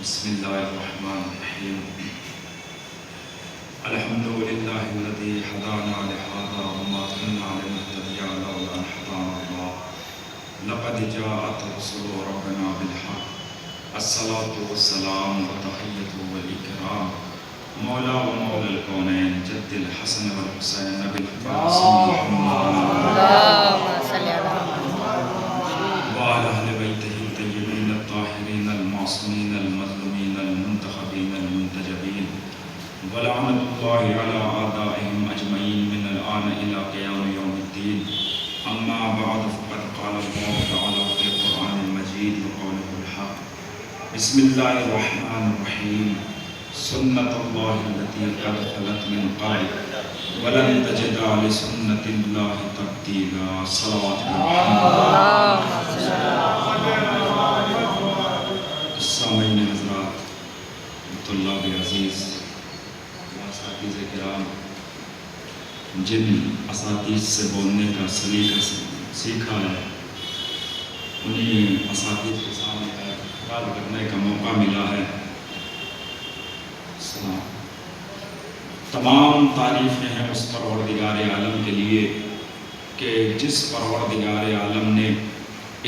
بسم الله الرحمن الرحيم الحمد لله الذي هدانا لهذا وما كنا لنهتدي لولا أن هدانا الله لقد جاءت رسل ربنا بالحق الصلاة والسلام وتحية والإكرام مولا ومولى الكونين جد الحسن والحسين نبي القاسم محمد اللهم صل على محمد وعلى أهل بيته الطيبين الطاهرين المعصومين المظلومين المنتخبين المنتجبين ولعنة الله على أعدائهم أجمعين من الآن إلى قيام يوم الدين أما بعد فقد قال الله تعالى في القرآن المجيد وقوله الحق بسم الله الرحمن الرحيم سنة الله التي قد خلت من قبل ولن تجد لسنة الله تبديلا صلوات اللهم صل سامعین حضرات طلاب عزیز اساتذہ کرام جن اساتذہ سے بولنے کا سلیقہ سیکھا ہے انہیں اساتذہ کے سامنے خطاب کرنے کا موقع ملا ہے سلام تمام تعریفیں ہیں اس پروردگار عالم کے لیے کہ جس پروردگار عالم نے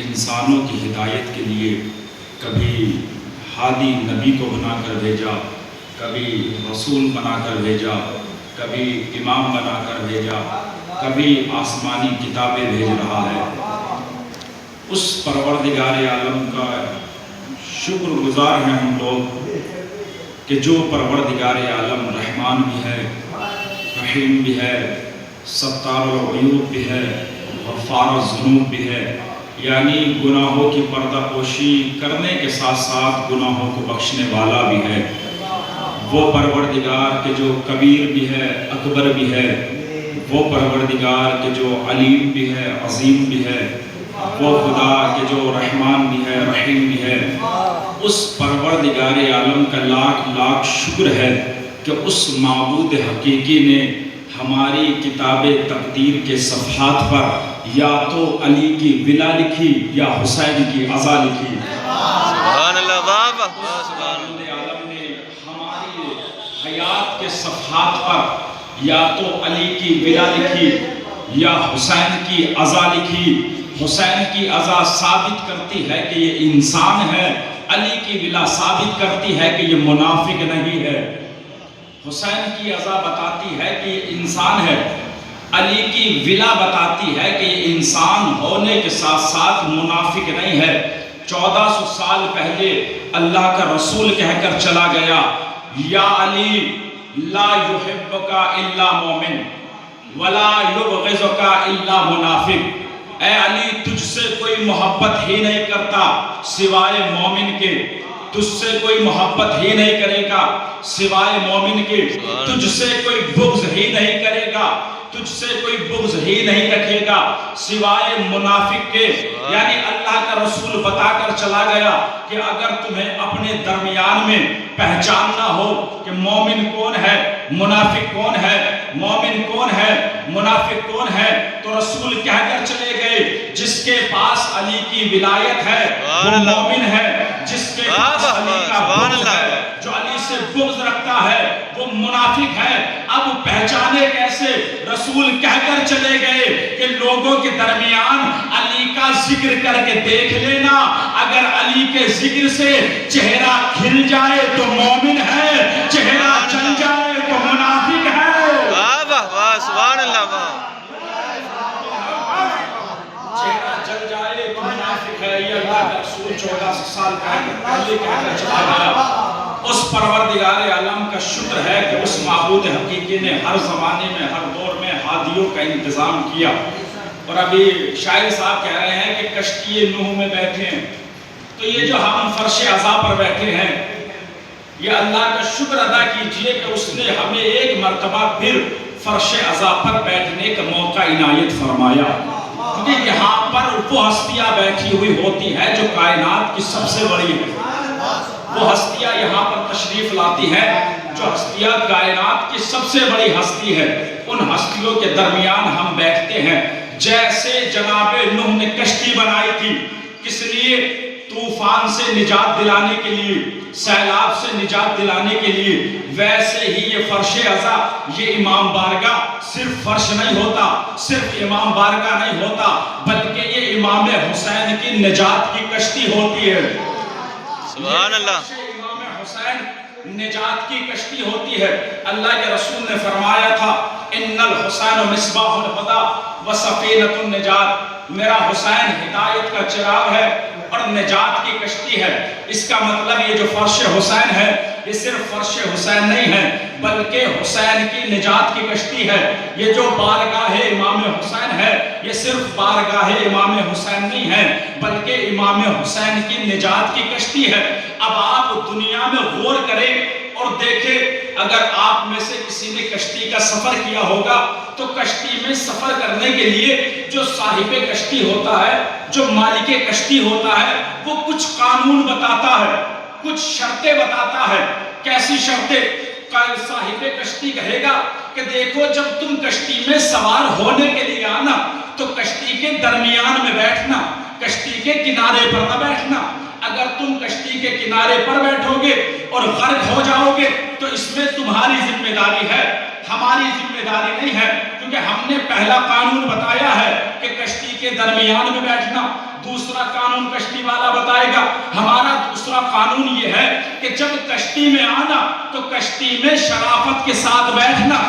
انسانوں کی ہدایت کے لیے کبھی ہادی نبی کو بنا کر بھیجا، کبھی رسول بنا کر بھیجا، کبھی امام بنا کر بھیجا، کبھی آسمانی کتابیں بھیج رہا ہے۔ اس پروردگار عالم کا شکر گزار ہیں ہم لوگ کہ جو پروردگار عالم رحمان بھی ہے، رحیم بھی ہے، ستار العیوب بھی ہے، غفار الذنوب بھی ہے، یعنی گناہوں کی پردہ پوشی کرنے کے ساتھ ساتھ گناہوں کو بخشنے والا بھی ہے۔ وہ پروردگار کہ جو کبیر بھی ہے، اکبر بھی ہے، وہ پروردگار کہ جو علیم بھی ہے، عظیم بھی ہے، وہ خدا کہ جو رحمان بھی ہے، رحیم بھی ہے۔ اس پروردگار عالم کا لاکھ لاکھ شکر ہے کہ اس معبود حقیقی نے ہماری کتاب تقدیر کے صفحات پر یا تو علی کی ولا لکھی یا حسین کی عزا لکھی۔ سبحان اللہ بابا سبحان اللہ عالم نے ہماری حیات کے صفحات پر یا تو علی کی ولا لکھی یا حسین کی عزا لکھی۔ حسین کی عزا ثابت کرتی ہے کہ یہ انسان ہے، علی کی ولا ثابت کرتی ہے کہ یہ منافق نہیں ہے۔ حسین کی عزا بتاتی ہے کہ یہ انسان ہے، علی کی ولا بتاتی ہے کہ یہ انسان ہونے کے ساتھ ساتھ منافق نہیں ہے۔ 1400 سال پہلے اللہ کا رسول کہہ کر چلا گیا، یا علی لا یحبک الا مومن ولا یبغضک الا منافق۔ اے علی تجھ سے کوئی محبت ہی نہیں کرتا سوائے مومن کے، تجھ سے کوئی محبت ہی نہیں کرے گا سوائے مومن کے، تجھ سے کوئی بغض ہی نہیں کرے گا، تجھ سے کوئی بغض ہی نہیں رکھے گا سوائے منافق کے۔ یعنی اللہ کا رسول بتا کر چلا گیا کہ اگر تمہیں اپنے درمیان میں پہچاننا ہو کہ مومن کون ہے، منافق کون ہے، مومن کون ہے، منافق کون ہے، تو رسول کہہ کر چلے گئے جس کے پاس علی کی ولایت ہے وہ مومن ہے، جس کے پاس علی کا بغض ہے، جو علی سے بغض رکھتا ہے وہ منافق ہے۔ اب پہچانے کیسے؟ رسول کہہ کر چلے گئے کہ لوگوں کے درمیان علی کا ذکر کر کے دیکھ لینا، اگر علی کے ذکر سے چہرہ کھل جائے تو مومن ہے، چہرہ چل جائے تو منافق ہے۔ بابا سبحان اللہ بابا چہرہ چل جائے تو منافق ہے، یہ اللہ کا رسول 1400 سال پہلے کہہ کر چلا گیا۔ اس پروردگار عالم کا شکر ہے کہ اس معبود حقیقی نے ہر زمانے میں ہر دور میں ہادیوں کا انتظام کیا۔ اور ابھی شاعر صاحب کہہ رہے ہیں کہ کشتی نوح میں بیٹھے ہیں، تو یہ جو ہم فرش عزا پر بیٹھے ہیں یہ اللہ کا شکر ادا کیجئے کہ اس نے ہمیں ایک مرتبہ پھر فرش عزا پر بیٹھنے کا موقع عنایت فرمایا، کیونکہ یہاں پر وہ ہستیاں بیٹھی ہوئی ہوتی ہیں جو کائنات کی سب سے بڑی ہے۔ وہ ہستیاں یہاں پر تشریف لاتی ہیں جو ہستیاں کائنات کی سب سے بڑی ہستی ہے، ان ہستیوں کے درمیان ہم بیٹھتے ہیں۔ جیسے جناب نوح نے کشتی بنائی تھی، کس لیے؟ طوفان سے نجات دلانے کے لیے، سیلاب سے نجات دلانے کے لیے، ویسے ہی یہ فرش عزا، یہ امام بارگاہ صرف فرش نہیں ہوتا، صرف امام بارگاہ نہیں ہوتا، بلکہ یہ امام حسین کی نجات کی کشتی ہوتی ہے۔ سبحان اللہ۔ امام حسین نجات کی کشتی ہوتی ہے۔ اللہ کے رسول نے فرمایا تھا ان الحسین مصباح الہدی و سفینۃ النجات، میرا حسین ہدایت کا چراغ ہے اور نجات کی کشتی ہے۔ اس کا مطلب یہ جو فرش حسین ہے یہ صرف فرش حسین نہیں ہے بلکہ حسین کی نجات کی کشتی ہے۔ یہ جو بارگاہ امام حسین ہے یہ صرف بارگاہ امام حسین نہیں ہے بلکہ امام حسین کی نجات کی کشتی ہے۔ اب آپ دنیا میں غور کریں اور دیکھیں، اگر آپ میں سے کسی نے کشتی کا سفر کیا ہوگا تو کشتی میں سفر کرنے کے لیے جو صاحب کشتی ہوتا ہے، جو مالک کشتی ہوتا ہے، وہ کچھ قانون بتاتا ہے، کچھ شرطیں بتاتا ہے۔ کیسی شرطیں؟ صاحب کشتی کہے گا کہ دیکھو جب تم کشتی میں سوار ہونے کے لیے آنا تو کشتی کے درمیان میں بیٹھنا، کشتی کے کنارے پر نہ بیٹھنا۔ اگر تم کشتی کے کنارے پر بیٹھو گے اور غرق ہو جاؤ گے تو اس میں تمہاری ذمہ داری ہے، ہماری ذمہ داری نہیں ہے، کیونکہ ہم نے پہلا قانون بتایا ہے کہ کشتی کے درمیان میں بیٹھنا۔ دوسرا قانون کشتی والا بتائے گا، ہمارا دوسرا قانون یہ ہے کہ جب کشتی میں آنا تو کشتی میں شرافت کے ساتھ بیٹھنا۔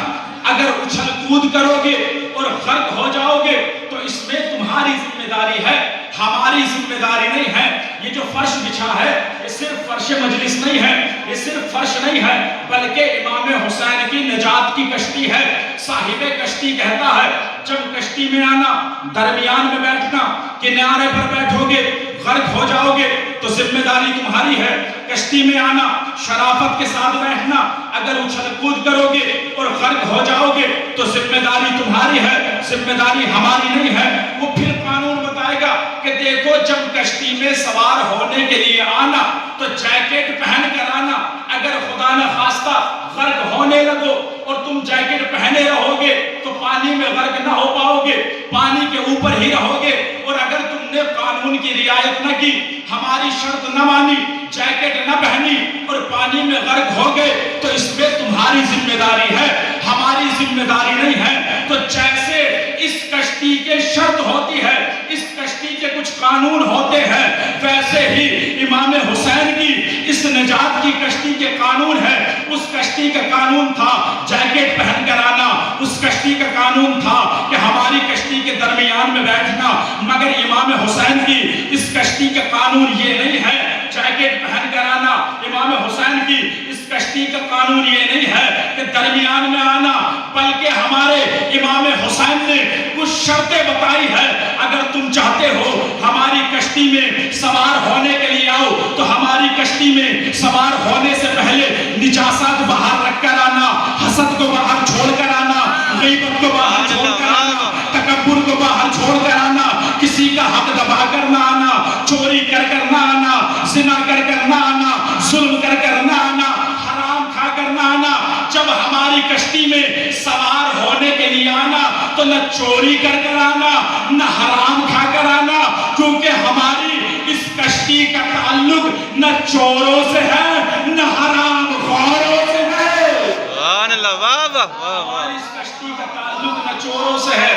اگر اچھل کود کرو گے اور غرق ہو جاؤ گے تو اس میں تمہاری ذمہ داری ہے، ہماری ذمہ داری نہیں ہے۔ یہ جو فرش بچھا ہے یہ صرف فرش مجلس نہیں ہے، یہ صرف فرش نہیں ہے بلکہ امام حسین کی نجات کی کشتی ہے۔ صاحب کشتی کہتا ہے جب کشتی میں آنا، درمیان میں بیٹھنا، کنارے پر بیٹھو گے، غرق ہو جاؤ گے تو ذمہ داری تمہاری ہے۔ کشتی میں آنا، شرافت کے ساتھ بیٹھنا، اگر اچھل کود کرو گے اور غرق ہو جاؤ گے تو ذمہ داری تمہاری ہے، ذمہ داری ہماری نہیں ہے۔ وہ پھر قانون بتائے گا کہ دیکھو جب کشتی میں سوار ہونے کے لیے آنا تو جیکٹ پہن کر آنا۔ اگر خدا نخواستہ غرق ہونے لگو اور تم جیکٹ پہنے رہو گے تو پانی میں غرق نہ ہو پاؤ گے، پانی کے اوپر ہی رہو گے۔ اور اگر تم نے قانون کی رعایت نہ کی، ہماری شرط نہ مانی، جیکٹ نہ پہنی اور پانی میں غرق ہو گئے تو اس میں تمہاری ذمہ داری ہے، ہماری ذمہ داری نہیں ہے۔ تو جیسے اس کشتی کے شرط ہوتی ہے، اس کشتی کے کچھ قانون ہوتے ہیں، ویسے ہی امام حسین کی اس نجات کی کشتی کے قانون ہے۔ اس کشتی کا قانون تھا جیکٹ پہن کر آنا، اس کشتی کا قانون تھا کہ ہماری کشتی کے درمیان میں بیٹھنا، مگر امام حسین کی اس کشتی کا قانون یہ نہیں ہے جیکٹ پہن کر آنا۔ امام حسین کی اس کشتی کا قانون یہ نہیں ہے کہ درمیان میں آنا، بلکہ ہمارے امام حسین نے کچھ شرطیں بتائی ہے۔ اگر تم چاہتے ہو ہماری کشتی میں سوار ہونے کے لیے آؤ تو ہماری کشتی میں سوار ہونے سے پہلے نجاسات باہر رکھ کر آنا، حسد کو باہر چھوڑ کر آنا، غیبت کو باہر چھوڑ کر آنا، تکبر کو باہر چھوڑ کر آنا، کسی کا حق دبا کر نہ آنا، چوری کر کر نہ آنا، زنا کر کر نہ آنا، ظلم کر کر نہ آنا، حرام کھا کر نہ آنا۔ جب ہماری کشتی میں سوار ہونے کے لیے آنا تو نہ چوری کر کر آنا، نہ حرام کھا کر آنا، کیونکہ ہماری اس کشتی کا تعلق نہ چوروں سے ہے نہ حرام خوروں سے ہے۔ سبحان اللہ، واہ واہ واہ واہ۔ ہماری اس کشتی کا تعلق نہ چوروں سے ہے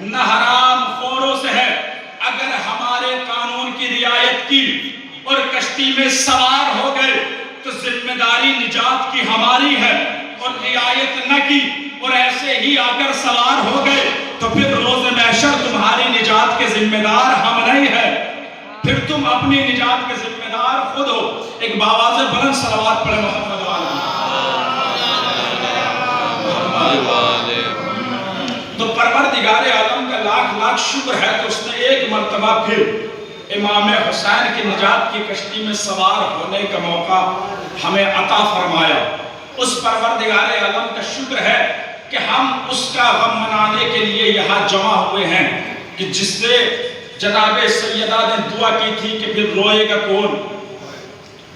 نہ حرام خوروں سے ہے۔ اگر ہمارے قانون کی رعایت کی اور کشتی میں سوار ہو گئے تو ذمہ داری نجات کی ہماری ہے، اور رعایت نہ کی اور ایسے ہی آ کر سوار ہو گئے تو پھر روز محشر تمہاری نجات کے ذمہ دار ہم نہیں ہیں، پھر تم اپنی نجات کے ذمہ دار خود ہو۔ ایک باواز بلند صلوات پڑھے محمد والا۔ تو پروردگار عالم کا لاکھ لاکھ شکر ہے کہ اس نے ایک مرتبہ پھر امام حسین کی نجات کی کشتی میں سوار ہونے کا موقع ہمیں عطا فرمایا۔ اس پروردگار عالم کا شکر ہے کہ ہم اس کا غم منانے کے لیے یہاں جمع ہوئے ہیں، کہ جس سے جناب سیدہ نے دعا کی تھی کہ پھر روئے گا کون،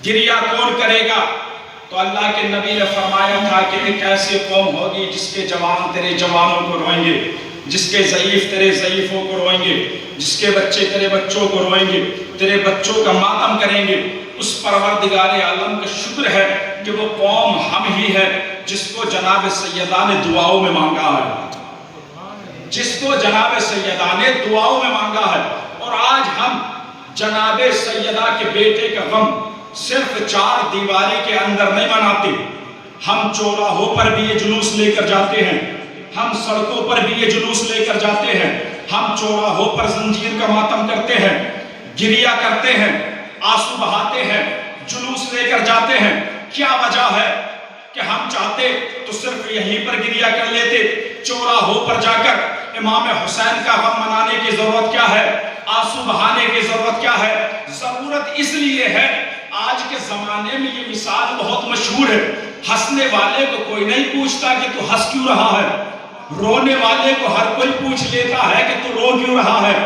گریہ کون کرے گا، تو اللہ کے نبی نے فرمایا تھا کہ ایک ایسی قوم ہوگی جس کے جوان تیرے جوانوں کو روئیں گے، جس کے ضعیف تیرے ضعیفوں کو روئیں گے، جس کے بچے تیرے بچوں کو روئیں گے۔ تیرے بچوں کا ماتم کریں گے، اس پروردگار عالم کا شکر ہے کہ وہ قوم ہم ہی ہے جس کو جناب سیدہ نے دعاؤں میں مانگا ہے، جس کو جناب سیدہ نے دعاؤں میں مانگا ہے۔ اور آج ہم جناب سیدہ کے بیٹے کا غم صرف چار دیواری کے اندر نہیں مناتے، ہم چوراہوں پر بھی یہ جلوس لے کر جاتے ہیں، ہم سڑکوں پر بھی یہ جلوس لے کر جاتے ہیں، ہم چوراہوں پر زنجیر کا ماتم کرتے ہیں، گریہ کرتے ہیں، آنسو بہاتے ہیں، جلوس لے کر جاتے ہیں۔ کیا وجہ ہے کہ ہم چاہتے تو صرف یہیں پر گریہ کر لیتے؟ چوراہوں پر جا کر امام حسین کا غم منانے کی ضرورت کیا ہے؟ آنسو بہانے کی ضرورت کیا ہے؟ ضرورت اس لیے ہے، آج کے زمانے میں یہ مثال بہت مشہور ہے، ہنسنے والے کو کوئی نہیں پوچھتا کہ تو ہنس کیوں رہا ہے، رونے والے کو ہر کوئی پوچھ لیتا ہے کہ تو رو کیوں رہا ہے۔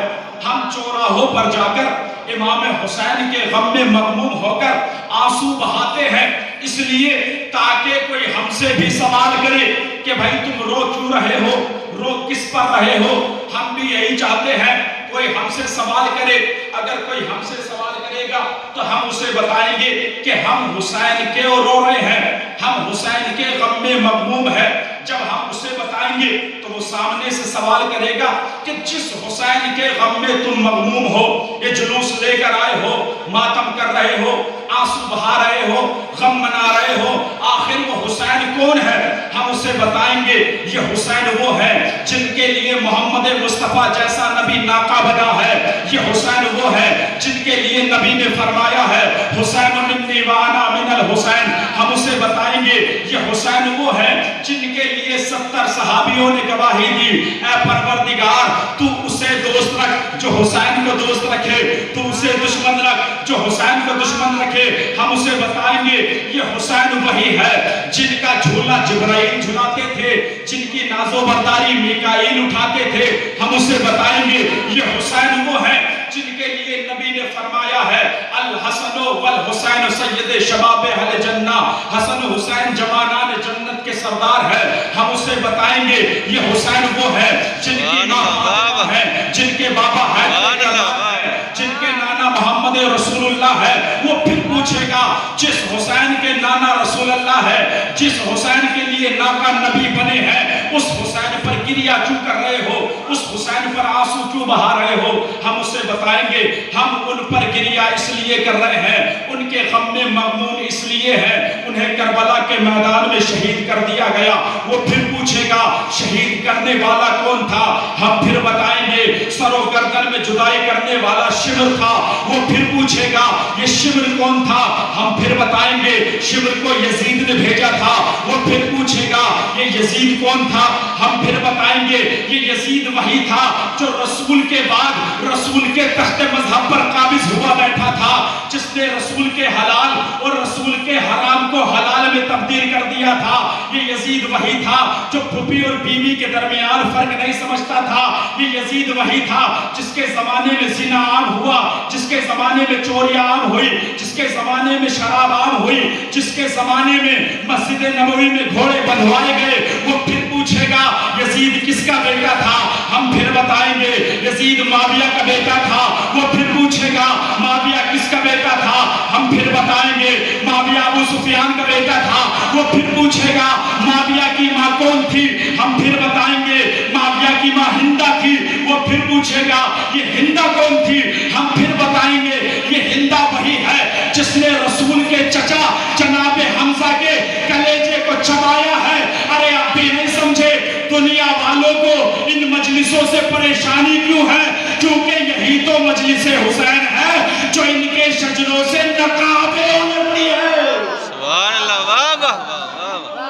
ہم چوراہوں پر جا کر امام حسین کے غم میں مغموم ہو کر آنسو بہاتے ہیں، اس لیے تاکہ کوئی ہم سے بھی سوال کرے کہ بھائی تم رو کیوں رہے ہو، رو کس پر رہے ہو۔ ہم بھی یہی چاہتے ہیں کوئی ہم سے سوال کرے، اگر کوئی ہم سے سوال کرے گا تو ہم اسے بتائیں گے کہ ہم حسین کے رو رہے ہیں، ہم حسین کے غم میں مغموم ہیں۔ جب ہم اسے بتائیں گے تو وہ سامنے سے سوال کرے گا کہ جس حسین کے غم میں تم مغموم ہو، یہ جلوس لے کر آئے ہو، ماتم کر رہے ہو، آنسو بہا رہے ہو، غم منا رہے ہو، آخر وہ حسین کون ہے؟ ہم اسے بتائیں گے یہ حسین وہ ہے جن کے لیے محمد مصطفیٰ جیسا نبی ناکہ بنا ہے، یہ حسین وہ ہے جن کے لیے نبی نے فرمایا ہے حسین منی وانا من الحسین۔ ہم اسے بتائیں گے یہ حسین وہ ہے جن کے لیے 70 صحابیوں نے گواہی دی، اے پروردگار تو اسے دوست رکھ جو حسین کو دوست رکھے، تو اسے دشمن رکھ جو حسین کو دشمن رکھے۔ ہم اسے بتائیں گے یہ حسین وہی ہے جن کا جھولا جبرائیل جھلاتے تھے، جن کی ناز و برداری میکائیل اٹھاتے تھے۔ ہم اسے بتائیں گے یہ حسین وہ ہے جن کے لیے نبی نے فرمایا ہے الحسن والحسین سید شباب اہل جنہ، حسن حسین جوانان جنت کے سردار ہے۔ ہم اسے بتائیں گے یہ حسین وہ ہے جن کی ماں فاطمہ ہے، جن کے بابا حیدر ہے، جن کے نانا محمد رسول اللہ ہے۔ وہ پھر پوچھے گا جس حسین کے نانا رسول اللہ ہے، جس حسین کے لیے ناکہ نبی بنے ہیں، اس حسین پر گریہ کیوں کر رہے ہو، اس حسین پر آنسو کیوں بہا رہے ہو؟ ہم اسے بتائیں گے ہم ان پر گریہ اس لیے کر رہے ہیں، ان کے غم میں مغموم اس لیے ہے، انہیں کربلا کے میدان میں شہید کر دیا گیا۔ وہ پھر پوچھے گا شہید کرنے والا کون تھا؟ ہم پھر بتائیں گے سر و گردن میں جدائی کرنے والا شمر تھا۔ وہ پھر پوچھے گا یہ شمر کون تھا؟ ہم پھر بتائیں گے شمر کو یزید نے بھیجا تھا۔ وہ پھر پوچھے گا یہ یزید کون تھا؟ ہم پھر بتائیں گے یہ یزید وہی تھا جو رسول کے بعد رسول کے تخت مذہب پر قابض ہوا بیٹھا تھا، جس نے رسول کے حلال اور رسول کے حرام کو حلال میں تبدیل کر دیا تھا۔ یہ یزید وہی تھا جو پھوپھی اور بیوی کے درمیان فرق نہیں سمجھتا تھا۔ یہ یزید وہی تھا جس کے زمانے میں زنا عام ہوا، جس کے زمانے میں چوریاں عام ہوئی، جس کے زمانے میں شراب عام ہوئی، جس کے زمانے میں مسجد نبوی میں گھوڑے بندھوائے گئے۔ وہ پھر پوچھے گا یزید کس کا بیٹا تھا؟ ہم پھر بتائیں گے یزید معاویہ کا بیٹا تھا۔ وہ پھر پوچھے گا معاویہ کس کا بیٹا تھا؟ ہم پھر بتائیں گے معاویہ ابو سفیان کا بیٹا تھا۔ وہ پھر پوچھے گا معاویہ کی ماں کون تھی؟ ہم پھر بتائیں گے معاویہ کی ماں ہندہ تھی۔ وہ پھر پوچھے گا یہ ہندہ کون تھی؟ ہم پھر بتائیں گے یہ ہندہ وہی ہے جس نے رسول کے چچا جناب حمزہ کے کلیجے کو چبایا ہے۔ ارے آپ بھی نہیں سمجھے دنیا والوں کو ان مجلسوں سے پریشانی کیوں ہے؟ کیونکہ یہی تو مجلس حسین ہے جو ان کے شجروں سے نقابیں اڑتی ہے۔ سبحان اللہ، واہ واہ واہ واہ۔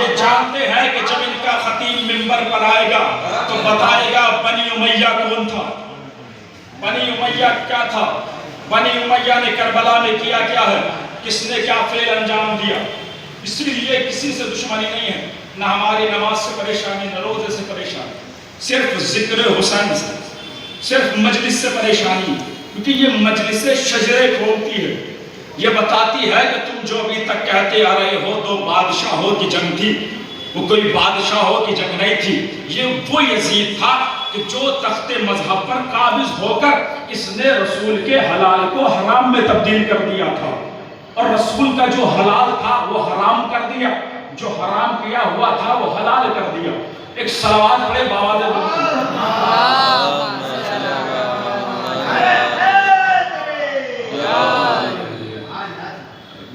یہ جانتے ہیں کہ جب ان کا خطیب منبر پر آئے گا تو بتائے گا بنی امیہ کون تھا، بنی امیہ کیا تھا، بنی امیہ نے کربلا میں کیا کیا ہے، کس نے کیا فعل انجام دیا۔ اس لیے کسی سے دشمنی نہیں ہے، نہ ہماری نماز سے پریشانی، نہ روزے سے پریشانی، صرف ذکر حسین سے، صرف مجلس سے پریشانی، کیونکہ یہ مجلس شجرے کھولتی ہے، یہ بتاتی ہے کہ تم جو ابھی تک کہتے آ رہے ہو دو بادشاہوں کی جنگ تھی، وہ کوئی بادشاہوں کی جنگ نہیں تھی، یہ وہ یزید تھا کہ جو تخت مذہب پر قابض ہو کر اس نے رسول کے حلال کو حرام میں تبدیل کر دیا تھا، اور رسول کا جو حلال تھا وہ حرام کر دیا، جو حرام کیا ہوا تھا وہ حلال کر دیا۔ ایک صلوات پڑھے بآواز بلند۔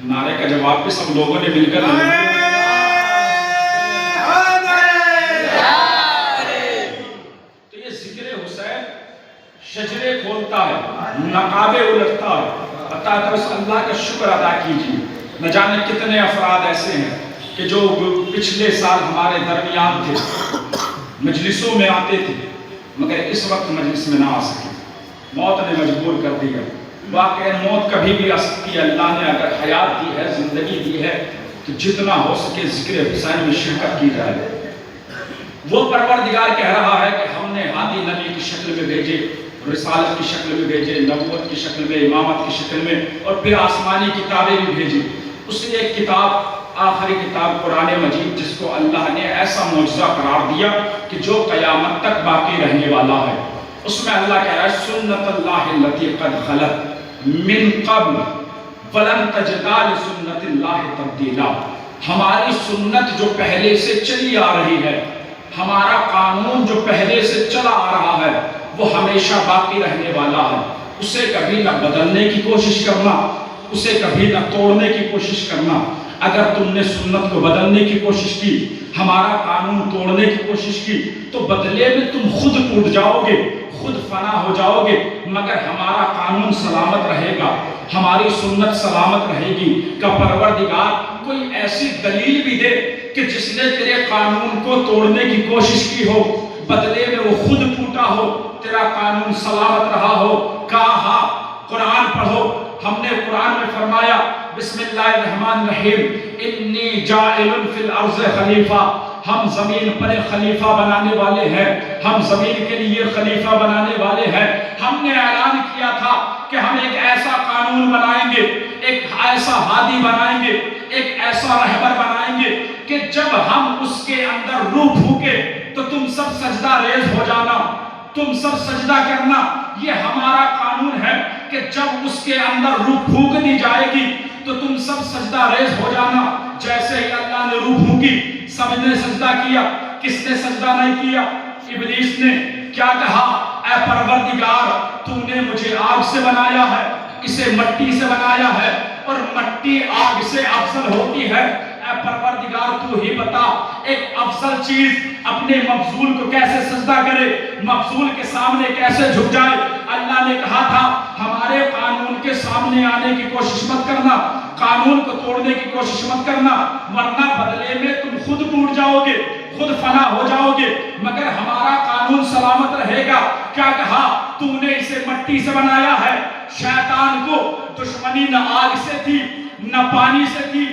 نعرے کا جواب بھی سب لوگوں نے مل کر تو یہ ذکر حسین شجرے کھولتا ہے، نقابے الٹتا ہے، بتا تو اس اللہ کا شکر ادا کیجیے۔ نہ جانے کتنے افراد ایسے ہیں کہ جو پچھلے سال ہمارے درمیان تھے، مجلسوں میں آتے تھے، مگر اس وقت مجلس میں نہ آ سکے، موت نے مجبور کر دیا۔ واقعی موت کبھی بھی آ سکتی ہے، اللہ نے اگر حیات دی ہے، زندگی دی ہے تو جتنا ہو سکے ذکر حسین میں شرکت کی جائے۔ وہ پروردگار کہہ رہا ہے کہ ہم نے ہادی نبی کی شکل میں بھیجے، رسالت کی شکل میں بھیجے، نبوت کی شکل میں، امامت کی شکل میں، اور پھر آسمانی کتابیں بھی بھیجی۔ اس نے ایک کتاب، آخری کتاب قرآن مجید، جس کو اللہ نے ایسا معجزہ قرار دیا کہ جو قیامت تک باقی رہنے والا ہے۔ اس میں اللہ کہہ رہا ہے سنت اللہ التی قد خلت من قبل ولن تجد لسنت اللہ تبدیلا۔ ہماری سنت جو پہلے سے چلی آ رہی ہے، ہمارا قانون جو پہلے سے چلا آ رہا ہے، وہ ہمیشہ باقی رہنے والا ہے۔ اسے کبھی نہ بدلنے کی کوشش کرنا، اسے کبھی نہ توڑنے کی کوشش کرنا۔ اگر تم نے سنت کو بدلنے کی کوشش کی، ہمارا قانون توڑنے کی کوشش کی، تو بدلے میں تم خود ٹوٹ جاؤ گے، خود فنا ہو جاؤ گے، مگر ہمارا قانون سلامت رہے گا، ہماری سنت سلامت رہے گی۔ کہ پروردگار کوئی ایسی دلیل بھی دے کہ جس نے تیرے قانون کو توڑنے کی کوشش کی ہو، بدلے میں وہ خود ٹوٹا ہو، تیرا قانون سلامت رہا ہو۔ کہا قرآن پڑھو، ہم نے قرآن میں فرمایا بسم اللہ الرحمن الرحیم انی جاعل فی الارض خلیفہ، ہم زمین پر خلیفہ بنانے والے ہیں، ہم زمین کے لیے خلیفہ بنانے والے ہیں۔ ہم نے اعلان کیا تھا کہ ہم ایک ایسا قانون بنائیں گے، ایک ایسا ہادی بنائیں گے، ایک ایسا رہبر بنائیں گے کہ جب ہم اس کے اندر روح پھونکے تو تم سب سجدہ ریز ہو جانا، تم سب سجدہ کرنا۔ یہ ہمارا قانون ہے کہ جب اس کے اندر روح پھونک دی جائے گی تو تم سب سجدہ ریز ہو جانا۔ جیسے ہی اللہ نے روح پھونکی، سب نے سجدہ کیا۔ کس نے سجدہ نہیں کیا؟ ابلیس نے۔ کیا کہا؟ اے پروردگار، تو نے مجھے آگ سے بنایا ہے، اسے مٹی سے بنایا ہے، اور مٹی آگ سے افضل ہوتی ہے۔ اے پروردگار تو ہی بتا، ایک افضل چیز اپنے مفضول کو کیسے سجدہ کرے، مفضول کے سامنے کیسے جھک جائے۔ اللہ نے کہا تھا ہمارے قانون کے سامنے آنے کی کوشش مت کرنا، قانون کو توڑنے کی کوشش مت کرنا، ورنہ بدلے میں تم خود ٹوٹ جاؤ گے، خود فنا ہو جاؤ گے، مگر ہمارا قانون سلامت رہے گا۔ کیا کہا؟ تو نے اسے مٹی سے بنایا ہے۔ شیطان کو دشمنی نہ آگ سے تھی، نہ پانی سے تھی،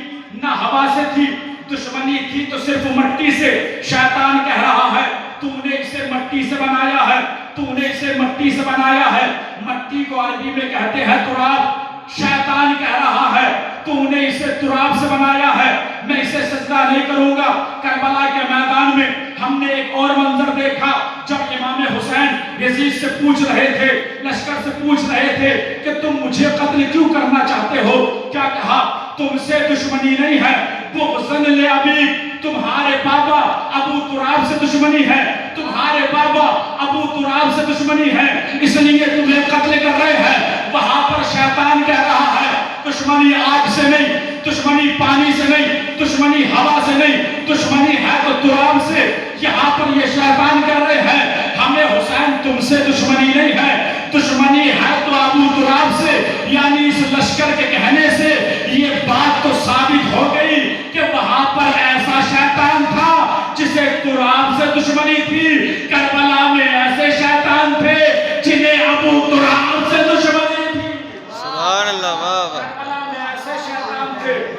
نہ ہوا سے تھی، دشمنی تھی تو صرف مٹی سے۔ شیطان کہہ رہا ہے تو نے اسے مٹی سے بنایا ہے، تو نے اسے مٹی سے بنایا ہے۔ مٹی کو عربی میں کہتے ہیں تراب۔ شیطان کہہ رہا ہے تو نے اسے تراب سے بنایا ہے، میں اسے سجدہ نہیں کروں گا۔ کربلا کے میدان میں ہم نے ایک اور منظر دیکھا، جب امام حسین یزید سے پوچھ رہے تھے، لشکر سے پوچھ رہے تھے کہ تم مجھے قتل کیوں کرنا چاہتے ہو؟ کیا کہا؟ تم سے دشمنی نہیں ہے، بغضاً لأبی، تمہارے بابا ابو تراب سے دشمنی ہے، تمہارے بابا ابو تراب سے دشمنی ہے، اس لیے تمہیں قتل کر رہے ہیں۔ وہاں پر شیطان کہہ رہا ہے دشمنی آگ سے نہیں، دشمنی پانی سے نہیں، دشمنی ہوا سے نہیں، دشمنی ہے تو تراب سے۔ یہاں پر یہ شیطان کہہ رہے ہیں ہمیں حسین تم سے دشمنی نہیں ہے، دشمنی ہے تو ابو تراب سے۔ یعنی اس لشکر کے کہنے سے یہ بات تو ثابت ہو گئی کہ وہاں پر ایسا شیطان تھا جسے تراب سے دشمنی تھی۔ کربلا میں ایسے شیطان تھے جنہیں ابو تراب سے دشمنی تھی۔ سبحان اللہ، واہ واہ۔ کربلا میں ایسے شیطان تھے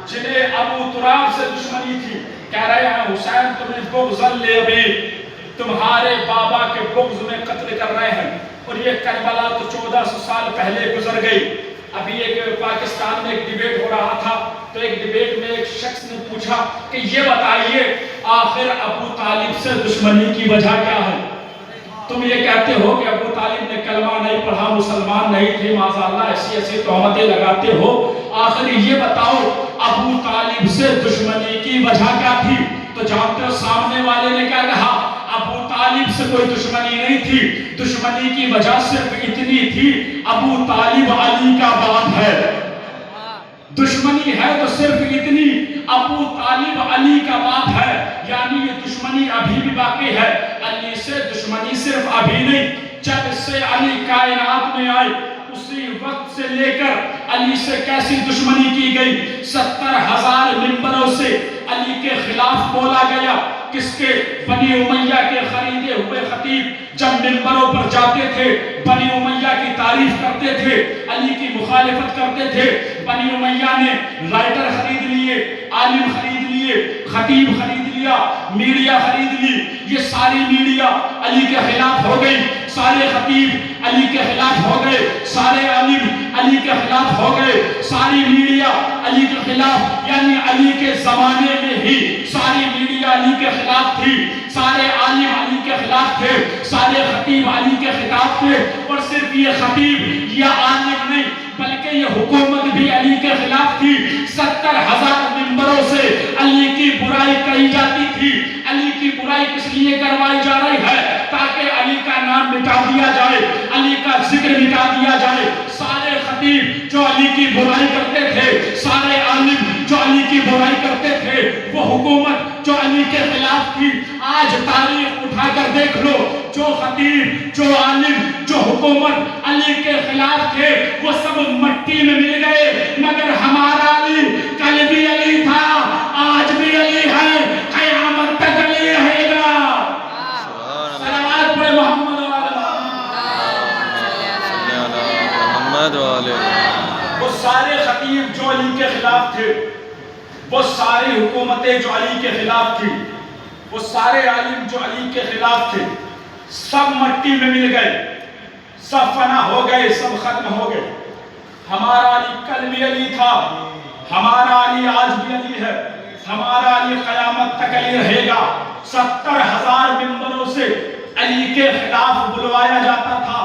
جنہیں ابو تراب سے دشمنی تھی۔ کہہ رہے ہیں حسین تمہیں بغضاً لأبی، تمہارے بابا کے بغض میں قتل کر رہے ہیں۔ اور یہ کربلا تو 1400 سال پہلے گزر گئی۔ ابھی ایک پاکستان میں ایک ڈیبیٹ ہو رہا تھا، تو ایک ڈیبیٹ میں ایک شخص نے پوچھا کہ یہ بتائیے آخر ابو طالب سے دشمنی کی وجہ کیا ہے؟ تم یہ کہتے ہو کہ ابو طالب نے کلمہ نہیں پڑھا، مسلمان نہیں تھے، معاذ اللہ ایسی ایسی تہمتیں لگاتے ہو۔ آخر یہ بتاؤ ابو طالب سے دشمنی کی وجہ کیا تھی؟ تو جانتے ہو سامنے والے نے کیا کہا؟ ابو طالب سے کوئی دشمنی نہیں تھی، دشمنی کی وجہ صرف اتنی تھی، ابو طالب علی کا باپ ہے۔ دشمنی ہے تو صرف اتنی، ابو طالب علی کا باپ ہے، یعنی یہ دشمنی ابھی بھی باقی ہے۔ علی سے دشمنی صرف ابھی نہیں، جب سے علی کائنات میں آئے اسی وقت سے لے کر علی سے کیسی دشمنی کی گئی؟ 70,000 ممبروں سے علی کے خلاف بولا گیا۔ کس کے؟ بنی امیہ کے خریدے ہوئے خطیب جب ممبروں پر جاتے تھے بنی امیہ کی تعریف کرتے تھے، علی کی مخالفت کرتے تھے۔ بنی امیہ نے رائٹر خرید لیے، عالم خرید لیے، خطیب خرید لیا، میڈیا خرید لی۔ یہ ساری میڈیا علی کے خلاف ہو گئی، سارے خطیب علی کے خلاف ہو گئے، سارے عالم علی کے خلاف ہو گئے، ساری میڈیا علی کے خلاف، یعنی علی کے زمانے میں ہی ساری میڈیا علی کے خلاف تھی، سارے عالم علی کے خلاف تھے، سارے خطیب علی کے خلاف تھے۔ اور صرف یہ خطیب یا عالم نہیں بلکہ یہ حکومت بھی علی کے خلاف تھی۔ 70,000 ممبروں سے علی کی برائی کہی جاتی تھی۔ علی کی برائی کس لیے کروائی جا رہی ہے؟ تاکہ علی کا نام مٹا دیا جائے، علی کا ذکر مٹا دیا جائے۔ سارے خطیب جو علی کی برائی کرتے تھے، سارے عالم جو علی کی برائی کرتے تھے، وہ حکومت جو علی کے خلاف تھی، آج تاریخ اٹھا کر دیکھ لو، جو خطیب، جو عالم، جو حکومت علی کے خلاف تھے، وہ سب مٹی میں مل گئے، مگر ہمارا علی کل بھی علی تھا، آج بھی علی ہے، قیامت تک علی رہے گا۔ صلوات پڑھے محمد محمد وہ سارے خطیب جو علی کے خلاف تھے، وہ ساری حکومتیں جو علی کے خلاف تھی، وہ سارے عالم جو علی کے خلاف تھے، سب مٹی میں مل گئے، سب فنا ہو گئے، سب ختم ہو گئے۔ ہمارا علی کل بھی علی تھا، ہمارا علی آج بھی علی ہے، ہمارا علی قیامت تک علی رہے گا۔ 70,000 ممبروں سے علی کے خلاف بلوایا جاتا تھا،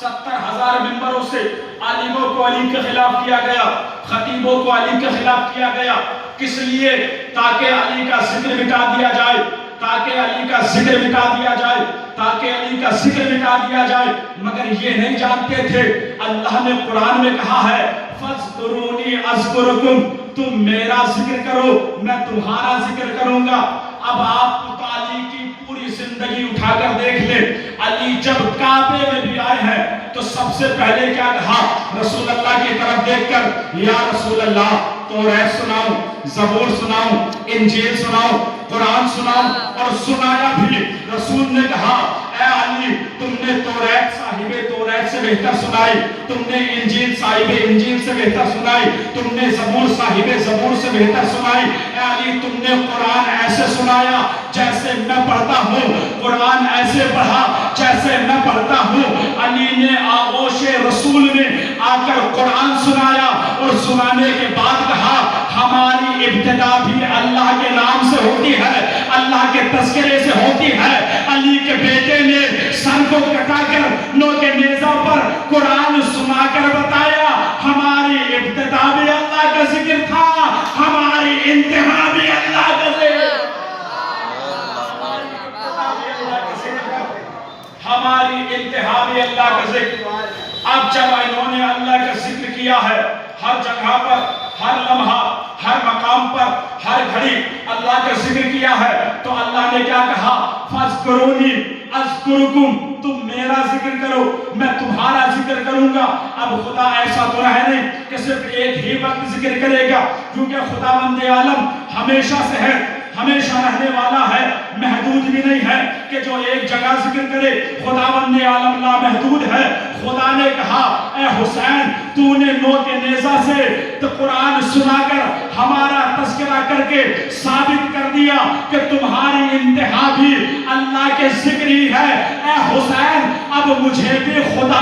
70,000 ممبروں سے عالموں کو علی کے خلاف کیا گیا، خطیبوں کو علی کے خلاف کیا گیا۔ کس لیے؟ تاکہ علی کا ذکر مٹا دیا جائے، تاکہ علی کا ذکر مٹا دیا جائے، تاکہ علی کا ذکر مٹا دیا جائے۔ مگر یہ نہیں جانتے تھے، اللہ نے قرآن میں کہا ہے فَاذْكُرُونِي أَذْكُرْكُمْ، تم میرا ذکر کرو میں تمہارا ذکر کروں گا۔ اب آپ تو علی کی پوری زندگی اٹھا کر دیکھ لیں، علی جب کعبے میں بھی آئے ہیں تو سب سے پہلے کیا کہا؟ رسول اللہ کی طرف دیکھ کر یا رسول اللہ توریت سناؤں، زبور سناؤں، انجیل سناؤں، قرآن سناؤں، اور سنایا بھی۔ رسول نے کہا اے علی تم نے توریت صاحب توریت سے بہتر سنائی، تم نے انجیل صاحب انجیل سے بہتر سنائی، تم نے زبور صاحب زبور سے بہتر سنائی۔ اے علی تم نے قرآن ایسے سنایا جیسے میں پڑھتا ہوں، قرآن ایسے پڑھا جیسے میں پڑھتا ہوں۔ علی نے آغوش رسول میں آ کر قرآن سنایا اور سنانے کے بعد کہا ہماری ابتدا بھی اللہ کے نام سے ہوتی ہے، اللہ کے تذکرے سے ہوتی ہے۔ علی کے بیٹے نے سر کو کٹا کر نوک نیزہ پر قرآن سنا کر بتایا ہماری ابتدا بھی اللہ کا ذکر تھا، ہماری انتہا بھی اللہ کا ذکر، ہماری انتہا بھی اللہ کا ذکر۔ اب جب انہوں نے اللہ کا ذکر کیا ہے، ہر جگہ پر، ہر لمحہ، ہر مقام پر، ہر گھڑی اللہ کا ذکر کیا ہے، تو اللہ نے کیا کہا؟ فَاذْكُرُونِي أَذْكُرْكُمْ، تم میرا ذکر کرو میں تمہارا ذکر کروں گا۔ اب خدا ایسا تو ہے نہیں کہ صرف ایک ہی وقت ذکر کرے گا، کیونکہ خداوند عالم ہمیشہ سے ہے، ہمیشہ رہنے والا ہے، محدود بھی نہیں ہے کہ جو ایک جگہ ذکر کرے۔ خداوند عالم لا محدود ہے۔ خدا نے کہا اے حسین تو نے نوک نیزہ سے تو قرآن سنا کر ہمارا تذکرہ کر کے ثابت کر دیا کہ تمہاری انتہا بھی اللہ کے ذکر ہی ہے۔ اے حسین اب مجھے بھی خدا